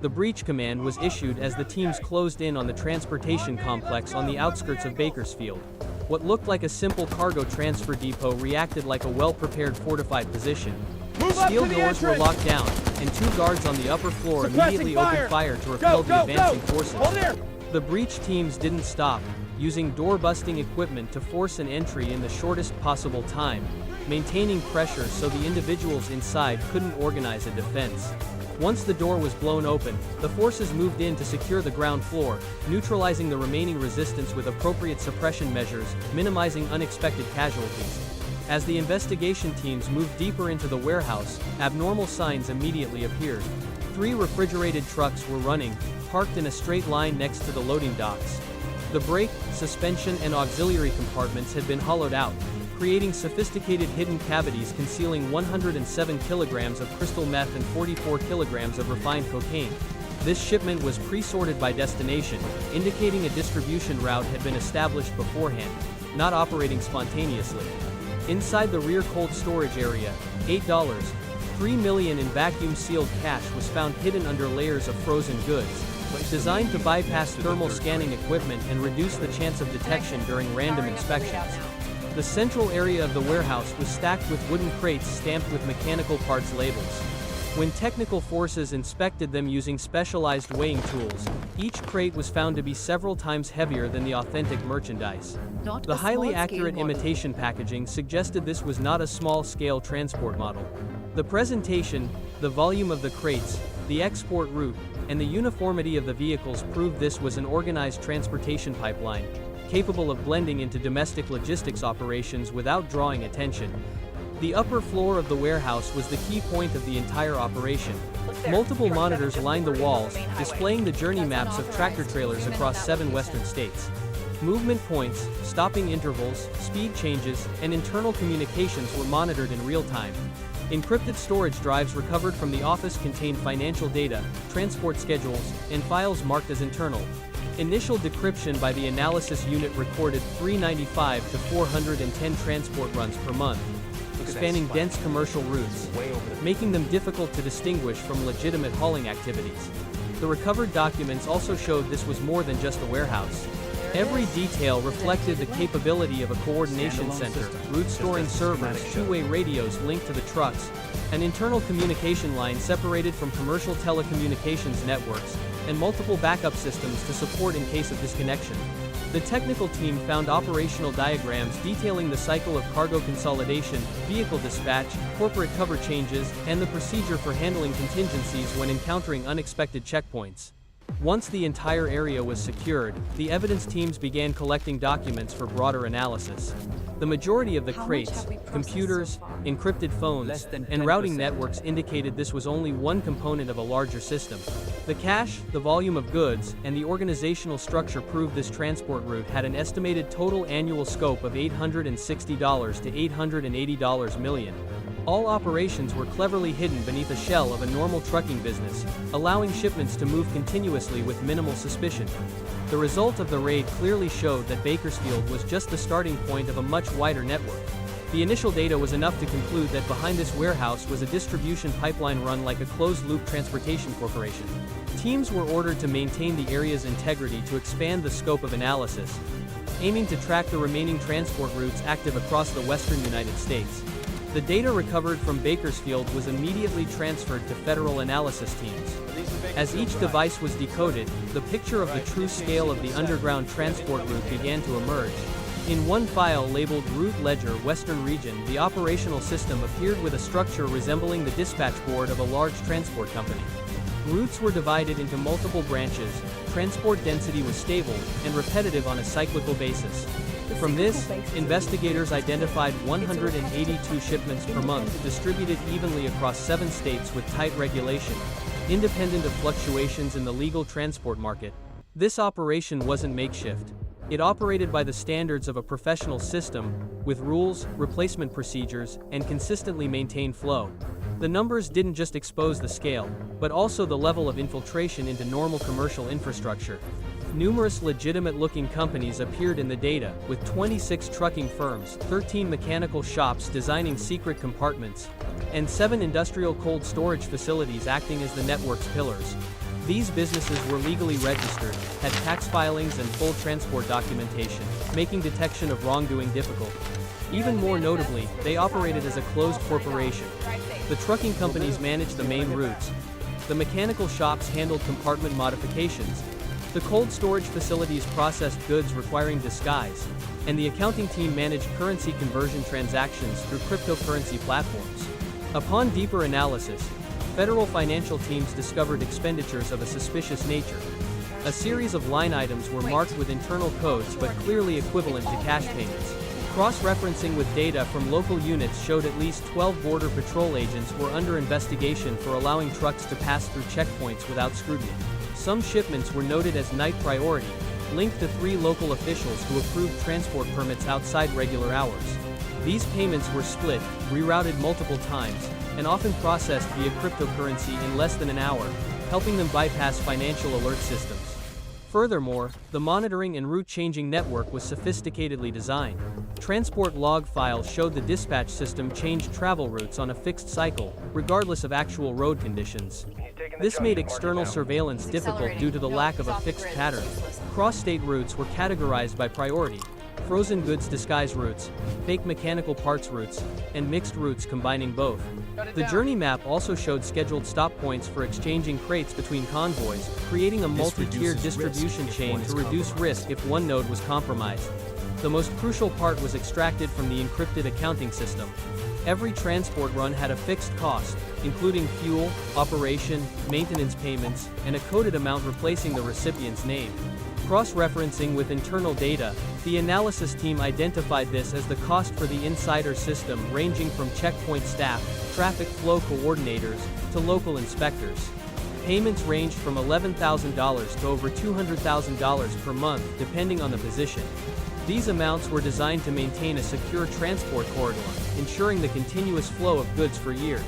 The breach command was issued as the teams closed in on the transportation complex on the outskirts of Bakersfield. What looked like a simple cargo transfer depot reacted like a well-prepared fortified position. Steel doors were locked down, and 2 guards on the upper floor immediately opened fire to repel the advancing forces. The breach teams didn't stop, using door-busting equipment to force an entry in the shortest possible time, maintaining pressure so the individuals inside couldn't organize a defense. Once the door was blown open, the forces moved in to secure the ground floor, neutralizing the remaining resistance with appropriate suppression measures, minimizing unexpected casualties. As the investigation teams moved deeper into the warehouse, abnormal signs immediately appeared. 3 refrigerated trucks were running, parked in a straight line next to the loading docks. The brake, suspension and auxiliary compartments had been hollowed out, creating sophisticated hidden cavities concealing 107 kilograms of crystal meth and 44 kilograms of refined cocaine. This shipment was pre-sorted by destination, indicating a distribution route had been established beforehand, not operating spontaneously. Inside the rear cold storage area, $3 million in vacuum-sealed cash was found hidden under layers of frozen goods, designed to bypass thermal scanning equipment and reduce the chance of detection during random inspections. The central area of the warehouse was stacked with wooden crates stamped with mechanical parts labels. When technical forces inspected them using specialized weighing tools, each crate was found to be several times heavier than the authentic merchandise. The highly accurate imitation packaging suggested this was not a small-scale transport model. The presentation, the volume of the crates, the export route, and the uniformity of the vehicles proved this was an organized transportation pipeline, capable of blending into domestic logistics operations without drawing attention. The upper floor of the warehouse was the key point of the entire operation. Multiple monitors lined the walls, displaying the journey maps of tractor trailers across 7 western states. Movement points, stopping intervals, speed changes, and internal communications were monitored in real time. Encrypted storage drives recovered from the office contained financial data, transport schedules, and files marked as internal. Initial decryption by the analysis unit recorded 395 to 410 transport runs per month, spanning dense commercial routes, making them difficult to distinguish from legitimate hauling activities. The recovered documents also showed this was more than just a warehouse. Every detail reflected the capability of a coordination center, route-storing servers, two-way radios linked to the trucks, an internal communication line separated from commercial telecommunications networks, and multiple backup systems to support in case of disconnection. The technical team found operational diagrams detailing the cycle of cargo consolidation, vehicle dispatch, corporate cover changes, and the procedure for handling contingencies when encountering unexpected checkpoints. Once the entire area was secured, the evidence teams began collecting documents for broader analysis. The majority of the crates, computers, encrypted phones, and routing networks indicated this was only one component of a larger system. The cache, the volume of goods, and the organizational structure proved this transport route had an estimated total annual scope of $860 to $880 million. All operations were cleverly hidden beneath a shell of a normal trucking business, allowing shipments to move continuously with minimal suspicion. The result of the raid clearly showed that Bakersfield was just the starting point of a much wider network. The initial data was enough to conclude that behind this warehouse was a distribution pipeline run like a closed-loop transportation corporation. Teams were ordered to maintain the area's integrity to expand the scope of analysis, aiming to track the remaining transport routes active across the western United States. The data recovered from Bakersfield was immediately transferred to federal analysis teams. As each device was decoded, the picture of the true scale of the underground transport route began to emerge. In one file labeled Route Ledger Western Region, the operational system appeared with a structure resembling the dispatch board of a large transport company. Routes were divided into multiple branches, transport density was stable, and repetitive on a cyclical basis. From this, investigators identified 182 shipments per month distributed evenly across 7 states with tight regulation, independent of fluctuations in the legal transport market. This operation wasn't makeshift. It operated by the standards of a professional system, with rules, replacement procedures, and consistently maintained flow. The numbers didn't just expose the scale, but also the level of infiltration into normal commercial infrastructure. Numerous legitimate-looking companies appeared in the data, with 26 trucking firms, 13 mechanical shops designing secret compartments, and 7 industrial cold storage facilities acting as the network's pillars. These businesses were legally registered, had tax filings and full transport documentation, making detection of wrongdoing difficult. Even more notably, they operated as a closed corporation. The trucking companies managed the main routes. The mechanical shops handled compartment modifications. The cold storage facilities processed goods requiring disguise, and the accounting team managed currency conversion transactions through cryptocurrency platforms. Upon deeper analysis, federal financial teams discovered expenditures of a suspicious nature. A series of line items were marked with internal codes but clearly equivalent to cash payments. Cross-referencing with data from local units showed at least 12 Border Patrol agents were under investigation for allowing trucks to pass through checkpoints without scrutiny. Some shipments were noted as night priority, linked to 3 local officials who approved transport permits outside regular hours. These payments were split, rerouted multiple times, and often processed via cryptocurrency in less than an hour, helping them bypass financial alert systems. Furthermore, the monitoring and route-changing network was sophisticatedly designed. Transport log files showed the dispatch system changed travel routes on a fixed cycle, regardless of actual road conditions. This made external surveillance difficult due to the lack of a fixed pattern. Cross-state routes were categorized by priority: frozen goods disguise routes, fake mechanical parts routes, and mixed routes combining both. The journey map also showed scheduled stop points for exchanging crates between convoys, creating a multi-tiered distribution chain to reduce risk if one node was compromised. The most crucial part was extracted from the encrypted accounting system. Every transport run had a fixed cost, including fuel, operation, maintenance payments, and a coded amount replacing the recipient's name. Cross-referencing with internal data, the analysis team identified this as the cost for the insider system, ranging from checkpoint staff, traffic flow coordinators, to local inspectors. Payments ranged from $11,000 to over $200,000 per month, depending on the position. These amounts were designed to maintain a secure transport corridor, ensuring the continuous flow of goods for years.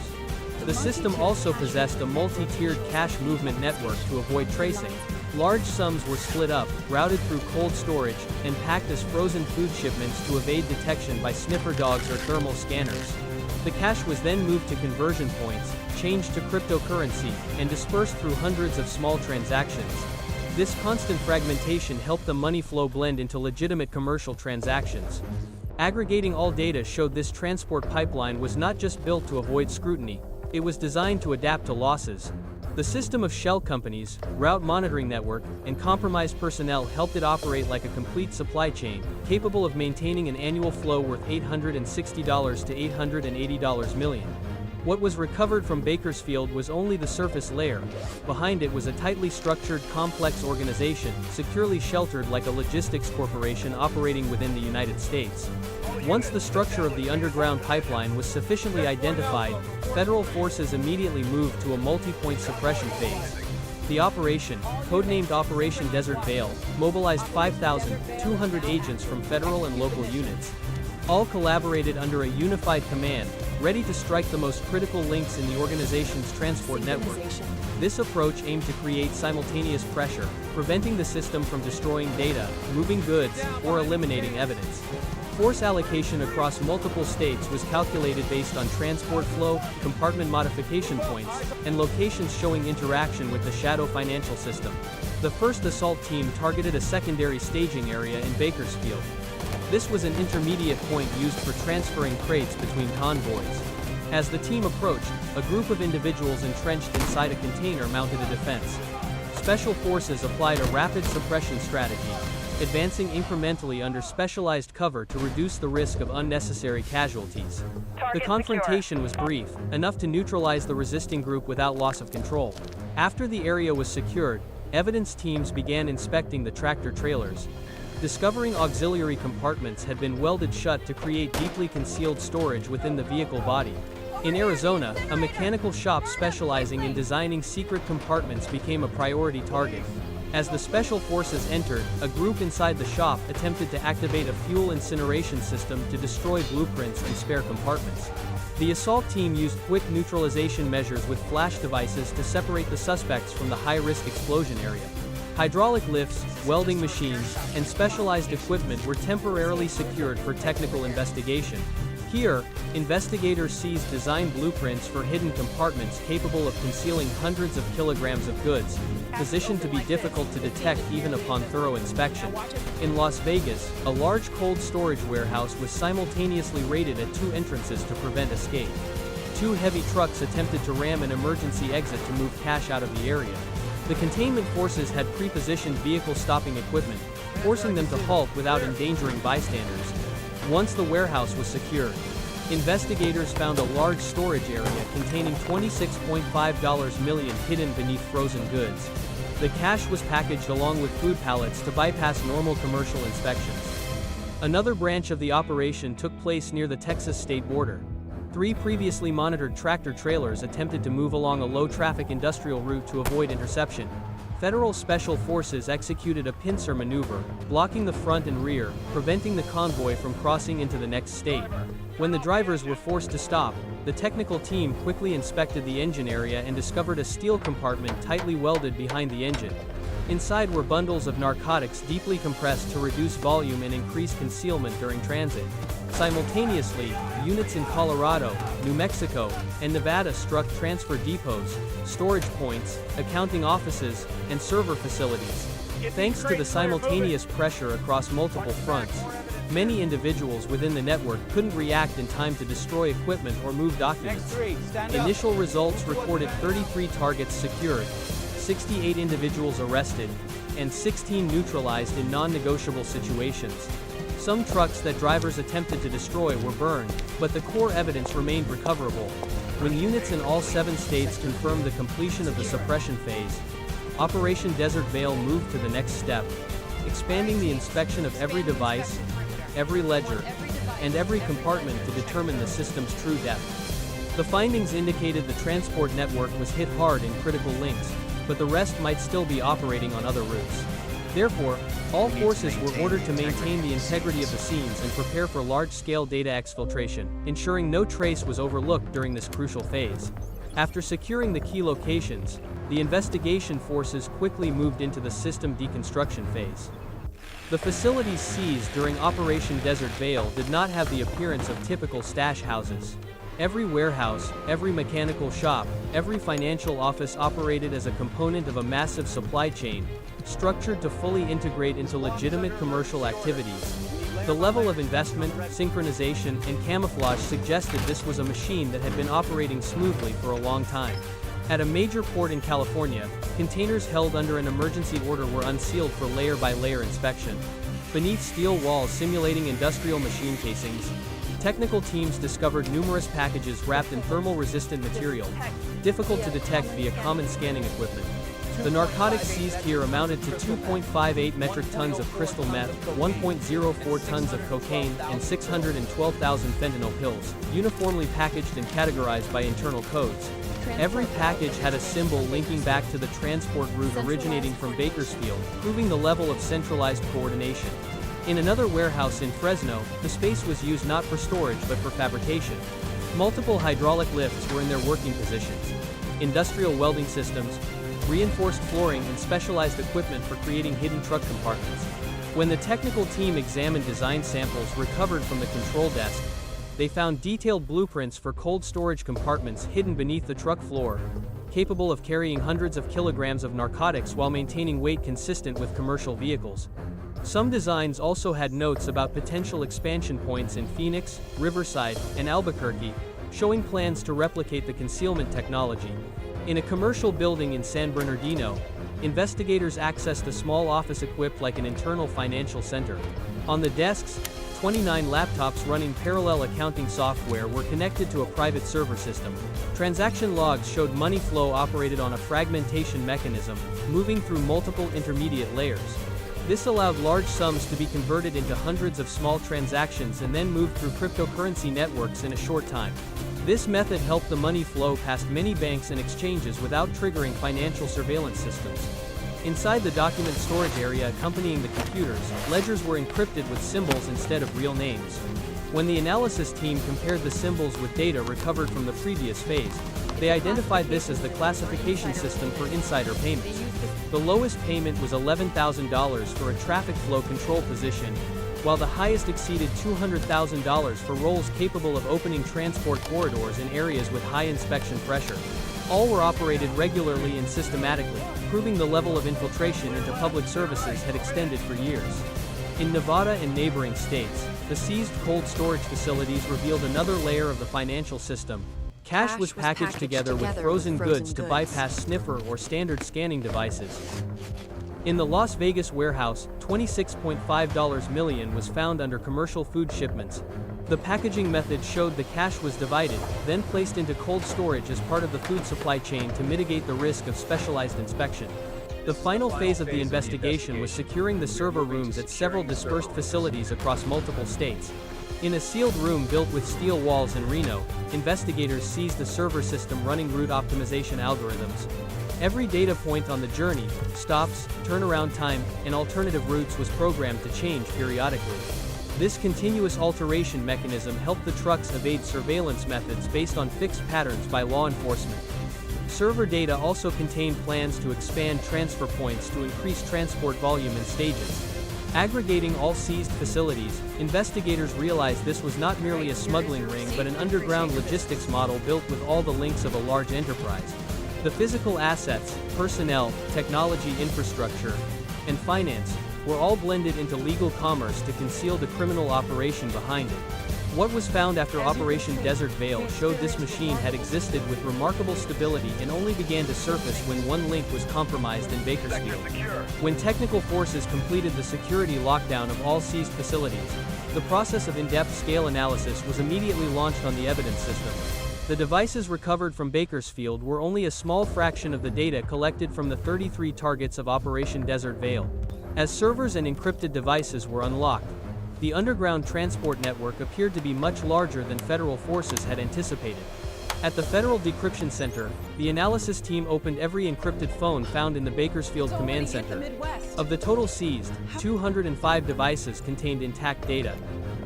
The system also possessed a multi-tiered cash movement network to avoid tracing. Large sums were split up, routed through cold storage, and packed as frozen food shipments to evade detection by sniffer dogs or thermal scanners. The cash was then moved to conversion points, changed to cryptocurrency, and dispersed through hundreds of small transactions. This constant fragmentation helped the money flow blend into legitimate commercial transactions. Aggregating all data showed this transport pipeline was not just built to avoid scrutiny, it was designed to adapt to losses. The system of shell companies, route monitoring network, and compromised personnel helped it operate like a complete supply chain, capable of maintaining an annual flow worth $860 to $880 million. What was recovered from Bakersfield was only the surface layer. Behind it was a tightly structured, complex organization, securely sheltered like a logistics corporation operating within the United States. Once the structure of the underground pipeline was sufficiently identified, federal forces immediately moved to a multi-point suppression phase. The operation, codenamed Operation Desert Veil, mobilized 5,200 agents from federal and local units. All collaborated under a unified command, ready to strike the most critical links in the organization's transport network. This approach aimed to create simultaneous pressure, preventing the system from destroying data, moving goods, or eliminating evidence. Force allocation across multiple states was calculated based on transport flow, compartment modification points, and locations showing interaction with the shadow financial system. The first assault team targeted a secondary staging area in Bakersfield. This was an intermediate point used for transferring crates between convoys. As the team approached, a group of individuals entrenched inside a container mounted a defense. Special forces applied a rapid suppression strategy, advancing incrementally under specialized cover to reduce the risk of unnecessary casualties. The confrontation was brief, enough to neutralize the resisting group without loss of control. After the area was secured, evidence teams began inspecting the tractor trailers. Discovering auxiliary compartments had been welded shut to create deeply concealed storage within the vehicle body. In Arizona, a mechanical shop specializing in designing secret compartments became a priority target. As the special forces entered, a group inside the shop attempted to activate a fuel incineration system to destroy blueprints and spare compartments. The assault team used quick neutralization measures with flash devices to separate the suspects from the high-risk explosion area. Hydraulic lifts, welding machines, and specialized equipment were temporarily secured for technical investigation. Here, investigators seized design blueprints for hidden compartments capable of concealing hundreds of kilograms of goods, positioned to be difficult to detect even upon thorough inspection. In Las Vegas, a large cold storage warehouse was simultaneously raided at two entrances to prevent escape. Two heavy trucks attempted to ram an emergency exit to move cash out of the area. The containment forces had pre-positioned vehicle stopping equipment, forcing them to halt without endangering bystanders. Once the warehouse was secured, investigators found a large storage area containing $26.5 million hidden beneath frozen goods. The cash was packaged along with food pallets to bypass normal commercial inspections. Another branch of the operation took place near the Texas state border. Three previously monitored tractor-trailers attempted to move along a low-traffic industrial route to avoid interception. Federal Special Forces executed a pincer maneuver, blocking the front and rear, preventing the convoy from crossing into the next state. When the drivers were forced to stop, the technical team quickly inspected the engine area and discovered a steel compartment tightly welded behind the engine. Inside were bundles of narcotics deeply compressed to reduce volume and increase concealment during transit. Simultaneously, units in Colorado, New Mexico, and Nevada struck transfer depots, storage points, accounting offices, and server facilities. Thanks to the simultaneous pressure across multiple fronts, many individuals within the network couldn't react in time to destroy equipment or move documents. Initial results recorded 33 targets secured, 68 individuals arrested, and 16 neutralized in non-negotiable situations. Some trucks that drivers attempted to destroy were burned, but the core evidence remained recoverable. When units in all 7 states confirmed the completion of the suppression phase, Operation Desert Veil moved to the next step, expanding the inspection of every device, every ledger, and every compartment to determine the system's true depth. The findings indicated the transport network was hit hard in critical links, but the rest might still be operating on other routes. Therefore, all forces were ordered to maintain the integrity of the scenes and prepare for large-scale data exfiltration, ensuring no trace was overlooked during this crucial phase. After securing the key locations, the investigation forces quickly moved into the system deconstruction phase. The facilities seized during Operation Desert Veil did not have the appearance of typical stash houses. Every warehouse, every mechanical shop, every financial office operated as a component of a massive supply chain, structured to fully integrate into legitimate commercial activities. The level of investment, synchronization, and camouflage suggested this was a machine that had been operating smoothly for a long time. At a major port in California, containers held under an emergency order were unsealed for layer-by-layer inspection. Beneath steel walls simulating industrial machine casings, technical teams discovered numerous packages wrapped in thermal-resistant material, difficult to detect via common scanning equipment. The narcotics seized here amounted to 2.58 metric tons of crystal meth, 1.04 tons of cocaine, and 612,000 fentanyl pills, uniformly packaged and categorized by internal codes. Every package had a symbol linking back to the transport route originating from Bakersfield, proving the level of centralized coordination. In another warehouse in Fresno, the space was used not for storage but for fabrication. Multiple hydraulic lifts were in their working positions. Industrial welding systems, reinforced flooring, and specialized equipment for creating hidden truck compartments. When the technical team examined design samples recovered from the control desk, they found detailed blueprints for cold storage compartments hidden beneath the truck floor, capable of carrying hundreds of kilograms of narcotics while maintaining weight consistent with commercial vehicles. Some designs also had notes about potential expansion points in Phoenix, Riverside, and Albuquerque, showing plans to replicate the concealment technology. In a commercial building in San Bernardino, investigators accessed a small office equipped like an internal financial center. On the desks, 29 laptops running parallel accounting software were connected to a private server system. Transaction logs showed money flow operated on a fragmentation mechanism, moving through multiple intermediate layers. This allowed large sums to be converted into hundreds of small transactions and then moved through cryptocurrency networks in a short time. This method helped the money flow past many banks and exchanges without triggering financial surveillance systems. Inside the document storage area accompanying the computers, ledgers were encrypted with symbols instead of real names. When the analysis team compared the symbols with data recovered from the previous phase, they identified this as the classification system for insider payments. The lowest payment was $11,000 for a traffic flow control position, while the highest exceeded $200,000 for rolls capable of opening transport corridors in areas with high inspection pressure. All were operated regularly and systematically, proving the level of infiltration into public services had extended for years. In Nevada and neighboring states, the seized cold storage facilities revealed another layer of the financial system. Cash was packaged together with frozen goods to bypass sniffer or standard scanning devices. In the Las Vegas warehouse, $26.5 million was found under commercial food shipments. The packaging method showed the cash was divided, then placed into cold storage as part of the food supply chain to mitigate the risk of specialized inspection. The final phase of the investigation was securing the server rooms at several dispersed facilities across multiple states. In a sealed room built with steel walls in Reno, investigators seized a server system running route optimization algorithms. Every data point on the journey, stops, turnaround time, and alternative routes was programmed to change periodically. This continuous alteration mechanism helped the trucks evade surveillance methods based on fixed patterns by law enforcement. Server data also contained plans to expand transfer points to increase transport volume in stages. Aggregating all seized facilities, investigators realized this was not merely a smuggling ring but an underground logistics model built with all the links of a large enterprise. The physical assets, personnel, technology infrastructure, and finance were all blended into legal commerce to conceal the criminal operation behind it. What was found after Operation Desert Veil showed this machine had existed with remarkable stability and only began to surface when one link was compromised in Bakersfield. When technical forces completed the security lockdown of all seized facilities, the process of in-depth scale analysis was immediately launched on the evidence system. The devices recovered from Bakersfield were only a small fraction of the data collected from the 33 targets of Operation Desert Veil. As servers and encrypted devices were unlocked, the underground transport network appeared to be much larger than federal forces had anticipated. At the Federal Decryption Center, the analysis team opened every encrypted phone found in the Bakersfield Command Center. Of the total seized, 205 devices contained intact data,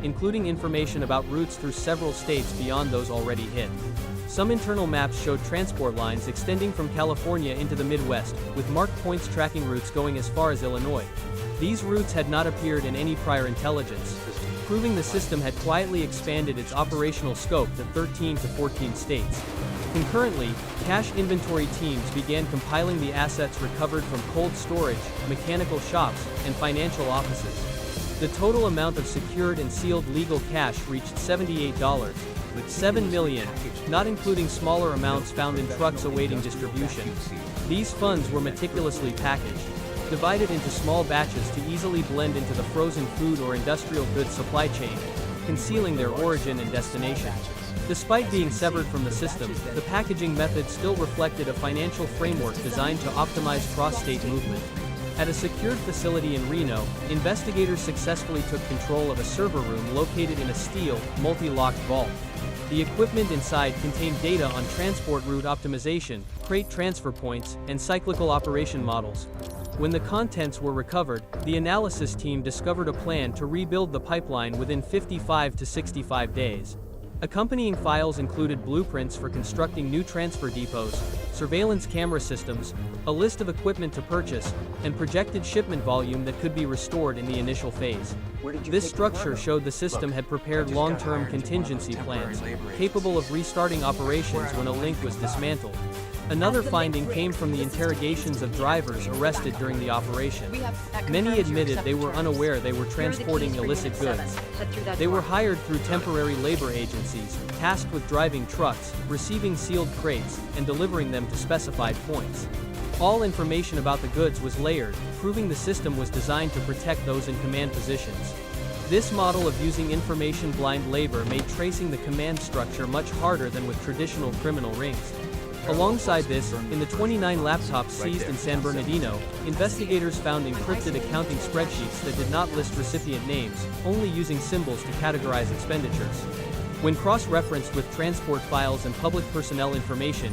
including information about routes through several states beyond those already hit. Some internal maps showed transport lines extending from California into the Midwest, with marked points tracking routes going as far as Illinois. These routes had not appeared in any prior intelligence, proving the system had quietly expanded its operational scope to 13 to 14 states. Concurrently, cash inventory teams began compiling the assets recovered from cold storage, mechanical shops, and financial offices. The total amount of secured and sealed legal cash reached $78, with $7 million, not including smaller amounts found in trucks awaiting distribution. These funds were meticulously packaged, divided into small batches to easily blend into the frozen food or industrial goods supply chain, concealing their origin and destination. Despite being severed from the system, the packaging method still reflected a financial framework designed to optimize cross-state movement. At a secured facility in Reno, investigators successfully took control of a server room located in a steel, multi-locked vault. The equipment inside contained data on transport route optimization, crate transfer points, and cyclical operation models. When the contents were recovered, the analysis team discovered a plan to rebuild the pipeline within 55 to 65 days. Accompanying files included blueprints for constructing new transfer depots, surveillance camera systems, a list of equipment to purchase, and projected shipment volume that could be restored in the initial phase. This structure showed the system had prepared long-term contingency plans, capable of restarting operations when a link was dismantled. Another finding came from the interrogations of drivers arrested during the operation. Many admitted they were unaware they were transporting illicit goods. They were hired through temporary labor agencies, tasked with driving trucks, receiving sealed crates, and delivering them to specified points. All information about the goods was layered, proving the system was designed to protect those in command positions. This model of using information-blind labor made tracing the command structure much harder than with traditional criminal rings. Alongside this, in the 29 laptops seized in San Bernardino, investigators found encrypted accounting spreadsheets that did not list recipient names, only using symbols to categorize expenditures. When cross-referenced with transport files and public personnel information,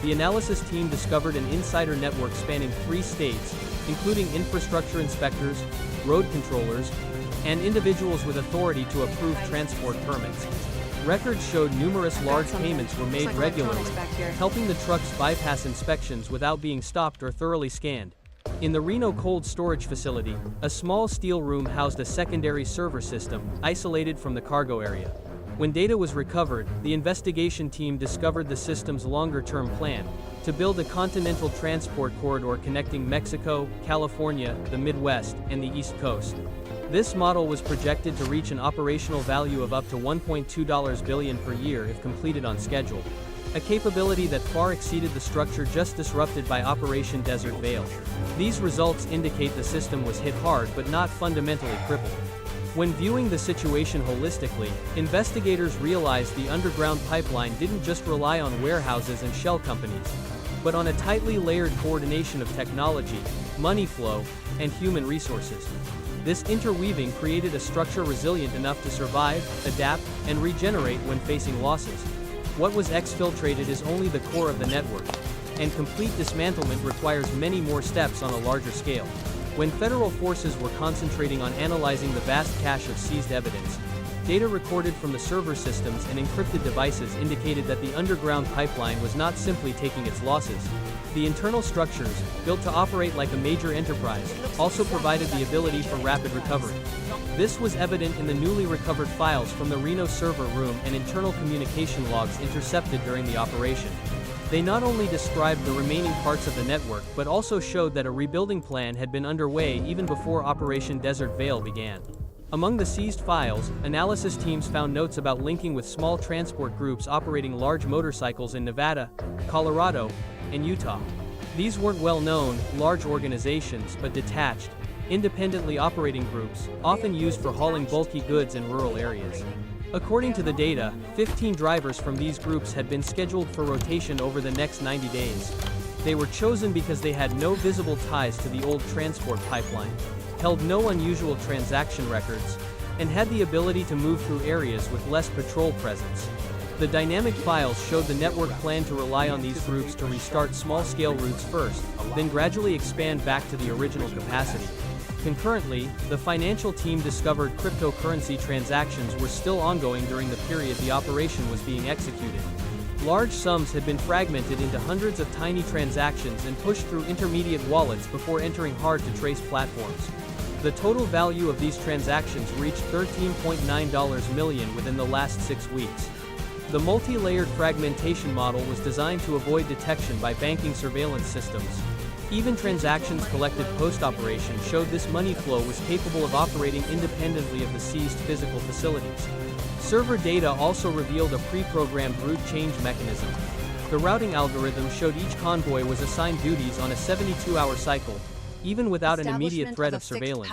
the analysis team discovered an insider network spanning 3 states, including infrastructure inspectors, road controllers, and individuals with authority to approve transport permits. Records showed numerous large payments were made regularly, helping the trucks bypass inspections without being stopped or thoroughly scanned. In the Reno cold storage facility, a small steel room housed a secondary server system, isolated from the cargo area. When data was recovered, the investigation team discovered the system's longer-term plan to build a continental transport corridor connecting Mexico, California, the Midwest, and the East Coast. This model was projected to reach an operational value of up to $1.2 billion per year if completed on schedule, a capability that far exceeded the structure just disrupted by Operation Desert Veil. These results indicate the system was hit hard but not fundamentally crippled. When viewing the situation holistically, investigators realized the underground pipeline didn't just rely on warehouses and shell companies, but on a tightly layered coordination of technology, money flow, and human resources. This interweaving created a structure resilient enough to survive, adapt, and regenerate when facing losses. What was exfiltrated is only the core of the network, and complete dismantlement requires many more steps on a larger scale. When federal forces were concentrating on analyzing the vast cache of seized evidence, data recorded from the server systems and encrypted devices indicated that the underground pipeline was not simply taking its losses. The internal structures, built to operate like a major enterprise, also provided the ability for rapid recovery. This was evident in the newly recovered files from the Reno server room and internal communication logs intercepted during the operation. They not only described the remaining parts of the network but also showed that a rebuilding plan had been underway even before Operation Desert Veil began. Among the seized files, analysis teams found notes about linking with small transport groups operating large motorcycles in Nevada, Colorado, and Utah. These weren't well-known, large organizations but detached, independently operating groups, often used for hauling bulky goods in rural areas. According to the data, 15 drivers from these groups had been scheduled for rotation over the next 90 days. They were chosen because they had no visible ties to the old transport pipeline, held no unusual transaction records, and had the ability to move through areas with less patrol presence. The dynamic files showed the network planned to rely on these groups to restart small-scale routes first, then gradually expand back to the original capacity. Concurrently, the financial team discovered cryptocurrency transactions were still ongoing during the period the operation was being executed. Large sums had been fragmented into hundreds of tiny transactions and pushed through intermediate wallets before entering hard-to-trace platforms. The total value of these transactions reached $13.9 million within the last 6 weeks. The multi-layered fragmentation model was designed to avoid detection by banking surveillance systems. Even transactions collected post-operation showed this money flow was capable of operating independently of the seized physical facilities. Server data also revealed a pre-programmed route change mechanism. The routing algorithm showed each convoy was assigned duties on a 72-hour cycle, even without an immediate threat of surveillance.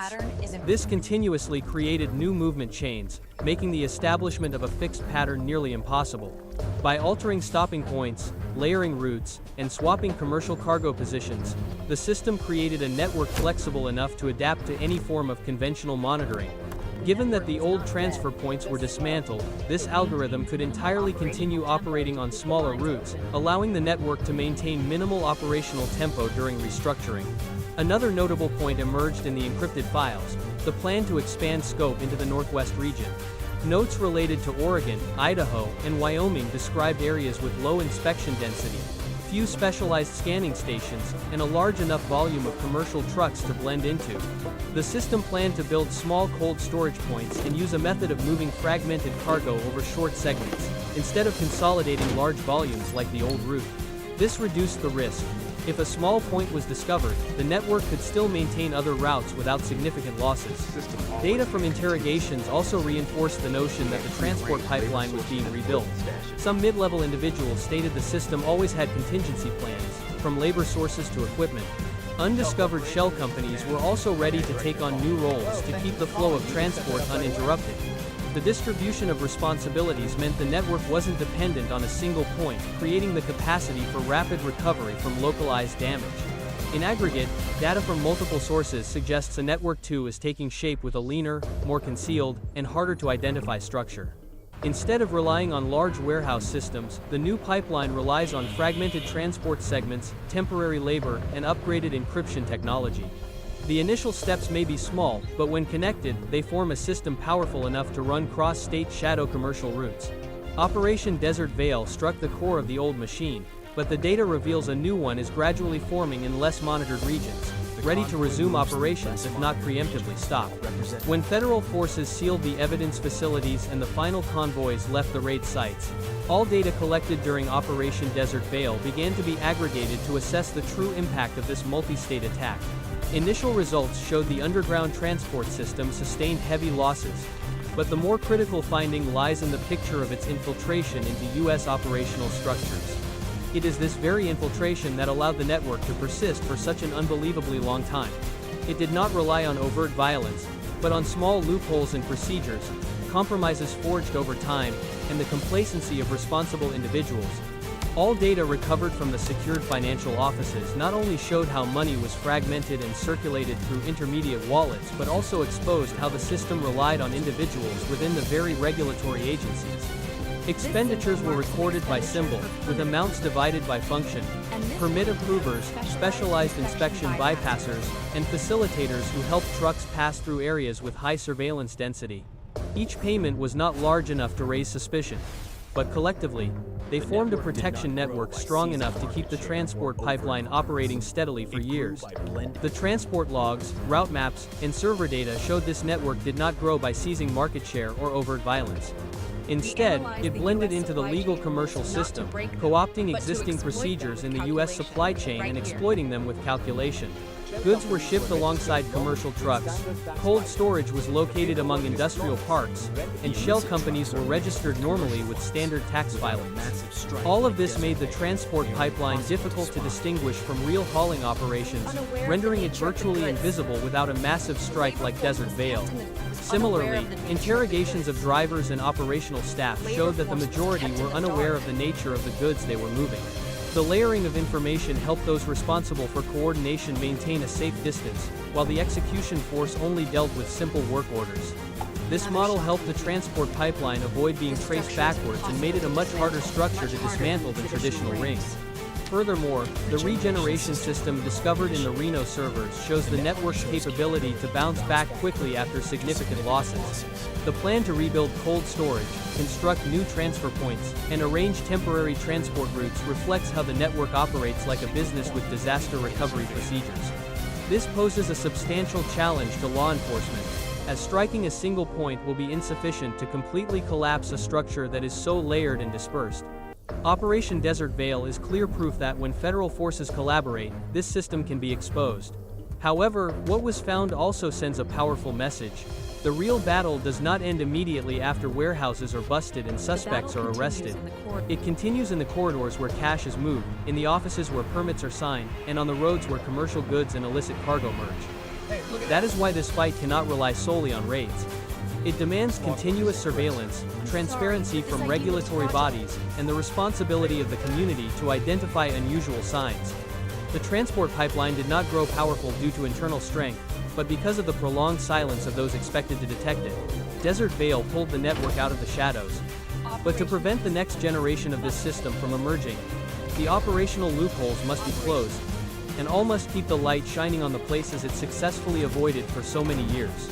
This continuously created new movement chains, making the establishment of a fixed pattern nearly impossible. By altering stopping points, layering routes, and swapping commercial cargo positions, the system created a network flexible enough to adapt to any form of conventional monitoring. Given that the old transfer points were dismantled, this algorithm could entirely continue operating on smaller routes, allowing the network to maintain minimal operational tempo during restructuring. Another notable point emerged in the encrypted files: the plan to expand scope into the Northwest region. Notes related to Oregon, Idaho, and Wyoming described areas with low inspection density, few specialized scanning stations, and a large enough volume of commercial trucks to blend into. The system planned to build small cold storage points and use a method of moving fragmented cargo over short segments, instead of consolidating large volumes like the old route. This reduced the risk. If a small point was discovered, the network could still maintain other routes without significant losses. Data from interrogations also reinforced the notion that the transport pipeline was being rebuilt. Some mid-level individuals stated the system always had contingency plans, from labor sources to equipment. Undiscovered shell companies were also ready to take on new roles to keep the flow of transport uninterrupted. The distribution of responsibilities meant the network wasn't dependent on a single point, creating the capacity for rapid recovery from localized damage. In aggregate, data from multiple sources suggests a network too is taking shape with a leaner, more concealed, and harder to identify structure. Instead of relying on large warehouse systems, the new pipeline relies on fragmented transport segments, temporary labor, and upgraded encryption technology. The initial steps may be small, but when connected, they form a system powerful enough to run cross-state shadow commercial routes. Operation Desert Veil struck the core of the old machine, but the data reveals a new one is gradually forming in less monitored regions. ready to resume operations if not preemptively stopped. When federal forces sealed the evidence facilities and the final convoys left the raid sites, all data collected during Operation Desert Veil began to be aggregated to assess the true impact of this multi-state attack. Initial results showed the underground transport system sustained heavy losses, but the more critical finding lies in the picture of its infiltration into U.S. operational structures. It is this very infiltration that allowed the network to persist for such an unbelievably long time. It did not rely on overt violence, but on small loopholes in procedures, compromises forged over time, and the complacency of responsible individuals. All data recovered from the secured financial offices not only showed how money was fragmented and circulated through intermediate wallets but also exposed how the system relied on individuals within the very regulatory agencies. Expenditures were recorded by symbol, with amounts divided by function. Permit approvers, specialized inspection bypassers, and facilitators who helped trucks pass through areas with high surveillance density. Each payment was not large enough to raise suspicion, but collectively, they formed a protection network strong enough to keep the transport pipeline operating steadily for years. The transport logs, route maps, and server data showed this network did not grow by seizing market share or overt violence. Instead, it blended into the legal commercial system, co-opting existing procedures in the U.S. supply chain and exploiting them with calculation. Goods were shipped alongside commercial trucks, cold storage was located among industrial parks, and shell companies were registered normally with standard tax filings. All of this made the transport pipeline difficult to distinguish from real hauling operations, rendering it virtually invisible without a massive strike like Desert Veil. Similarly, interrogations of drivers and operational staff showed that the majority were unaware of the nature of the goods they were moving. The layering of information helped those responsible for coordination maintain a safe distance, while the execution force only dealt with simple work orders. This model helped the transport pipeline avoid being traced backwards and made it a much harder structure to dismantle than traditional rings. Furthermore, the regeneration system discovered in the Reno servers shows the network's capability to bounce back quickly after significant losses. The plan to rebuild cold storage, construct new transfer points, and arrange temporary transport routes reflects how the network operates like a business with disaster recovery procedures. This poses a substantial challenge to law enforcement, as striking a single point will be insufficient to completely collapse a structure that is so layered and dispersed. Operation Desert Veil is clear proof that when federal forces collaborate, this system can be exposed. However, what was found also sends a powerful message. The real battle does not end immediately after warehouses are busted and suspects are arrested. It continues in the corridors where cash is moved, in the offices where permits are signed, and on the roads where commercial goods and illicit cargo merge. That is why this fight cannot rely solely on raids. It demands continuous surveillance, transparency from regulatory bodies, and the responsibility of the community to identify unusual signs. The transport pipeline did not grow powerful due to internal strength, but because of the prolonged silence of those expected to detect it. Desert Veil pulled the network out of the shadows. But to prevent the next generation of this system from emerging, the operational loopholes must be closed, and all must keep the light shining on the places it successfully avoided for so many years.